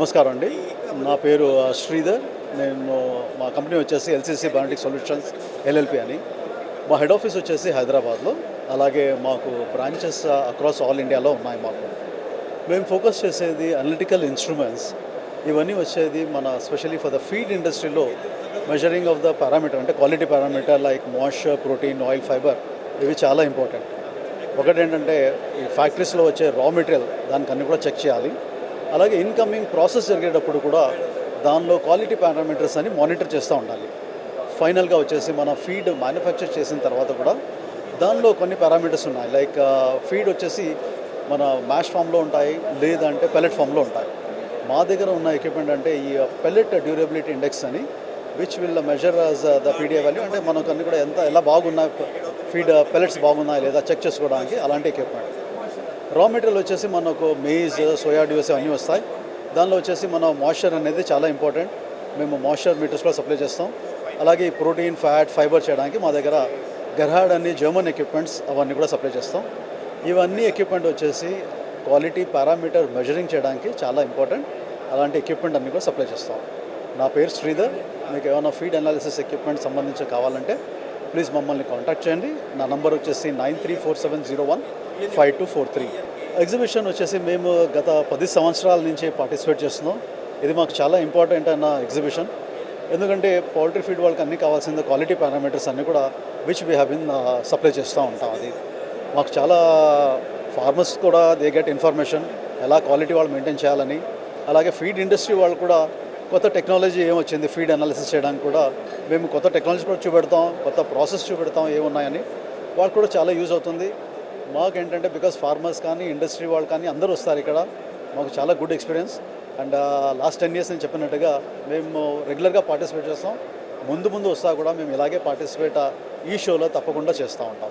నమస్కారం అండి. నా పేరు శ్రీధర్. నేను మా కంపెనీ వచ్చేసి ఎల్సిసి బయోనెటిక్ సొల్యూషన్స్ ఎల్ఎల్పి అని. మా హెడ్ ఆఫీస్ వచ్చేసి హైదరాబాద్లో, అలాగే మాకు బ్రాంచెస్ అక్రాస్ ఆల్ ఇండియాలో ఉన్నాయి. మేము ఫోకస్ చేసేది అనలిటికల్ ఇన్స్ట్రుమెంట్స్. ఇవన్నీ వచ్చేది మన స్పెషల్లీ ఫర్ ద ఫీడ్ ఇండస్ట్రీలో మెజరింగ్ ఆఫ్ ద పారామీటర్, అంటే quality parameter like moisture, protein, oil, fibre, ఇవి చాలా ఇంపార్టెంట్. ఒకటేంటంటే ఈ ఫ్యాక్టరీస్లో వచ్చే రా మెటీరియల్ దానికి అన్ని కూడా చెక్ చేయాలి. అలాగే ఇన్కమింగ్ ప్రాసెస్ జరిగేటప్పుడు కూడా దానిలో క్వాలిటీ పారామీటర్స్ అని మానిటర్ చేస్తూ ఉండాలి. ఫైనల్గా వచ్చేసి మన ఫీడ్ మ్యానుఫ్యాక్చర్ చేసిన తర్వాత కూడా దానిలో కొన్ని పారామీటర్స్ ఉన్నాయి. లైక్ ఫీడ్ వచ్చేసి మన మ్యాష్ ఫామ్లో ఉంటాయి, లేదంటే పెల్లెట్ ఫామ్లో ఉంటాయి. మా దగ్గర ఉన్న ఎక్విప్మెంట్ అంటే ఈ పెల్లెట్ డ్యూరబిలిటీ ఇండెక్స్ అని, which will measure as the PDA value, అంటే మనకు అన్ని కూడా ఎలా బాగున్నాయి, ఫీడ్ పెల్లెట్స్ బాగున్నాయి లేదా చెక్ చేసుకోవడానికి అలాంటి ఎక్విప్మెంట్. రా మెటీరియల్ వచ్చేసి మనకు మేజ్, సోయా డ్యూస్ అన్నీ వస్తాయి. దానిలో వచ్చేసి మన మాయిశ్చర్ అనేది చాలా ఇంపార్టెంట్. మేము మాయిశ్చర్ మీటర్స్ కూడా సప్లై చేస్తాం. అలాగే ఈ ప్రోటీన్, ఫ్యాట్, ఫైబర్ చేయడానికి మా దగ్గర గెర్హార్డ్ అన్ని జర్మన్ ఎక్విప్మెంట్స్ అవన్నీ కూడా సప్లై చేస్తాం. ఇవన్నీ ఎక్విప్మెంట్ వచ్చేసి క్వాలిటీ పారామీటర్ మెజరింగ్ చేయడానికి చాలా ఇంపార్టెంట్. అలాంటి ఎక్విప్మెంట్ అన్నీ కూడా సప్లై చేస్తాం. నా పేరు శ్రీధర్. మీకు ఏమైనా ఫీడ్ అనాలిసిస్ ఎక్విప్మెంట్ సంబంధించి కావాలంటే ప్లీజ్ మమ్మల్ని కాంటాక్ట్ చేయండి. నా నంబర్ వచ్చేసి 9347015243. ఎగ్జిబిషన్ వచ్చేసి మేము గత 10 సంవత్సరాల నుంచి పార్టిసిపేట్ చేస్తున్నాం. ఇది మాకు చాలా ఇంపార్టెంట్ అయిన ఎగ్జిబిషన్. ఎందుకంటే పౌల్ట్రీ ఫీడ్ వాళ్ళకి అన్నీ కావాల్సిన క్వాలిటీ పారామీటర్స్ అన్నీ కూడా which we have been supply చేస్తూ ఉంటాం. అది మాకు చాలా ఫార్మర్స్ కూడా దే గెట్ ఇన్ఫర్మేషన్ ఎలా క్వాలిటీ వాళ్ళు మెయింటైన్ చేయాలని. అలాగే ఫీడ్ ఇండస్ట్రీ వాళ్ళు కూడా కొత్త టెక్నాలజీ ఏమొచ్చింది ఫీడ్ అనాలిసిస్ చేయడానికి కూడా మేము కొత్త టెక్నాలజీ కూడా చూపెడతాం, కొత్త ప్రాసెస్ చూపెడతాం ఏమున్నాయని. వాళ్ళకు కూడా చాలా యూజ్ అవుతుంది. మాకేంటంటే బికాస్ ఫార్మర్స్ కానీ ఇండస్ట్రీ వాళ్ళు కానీ అందరూ వస్తారు ఇక్కడ. మాకు చాలా good experience. And last 10 years నేను చెప్పినట్టుగా మేము రెగ్యులర్గా పార్టిసిపేట్ చేస్తాం. ముందు వస్తా కూడా మేము ఇలాగే పార్టిసిపేట్ ఈ షోలో తప్పకుండా చేస్తూ ఉంటాం.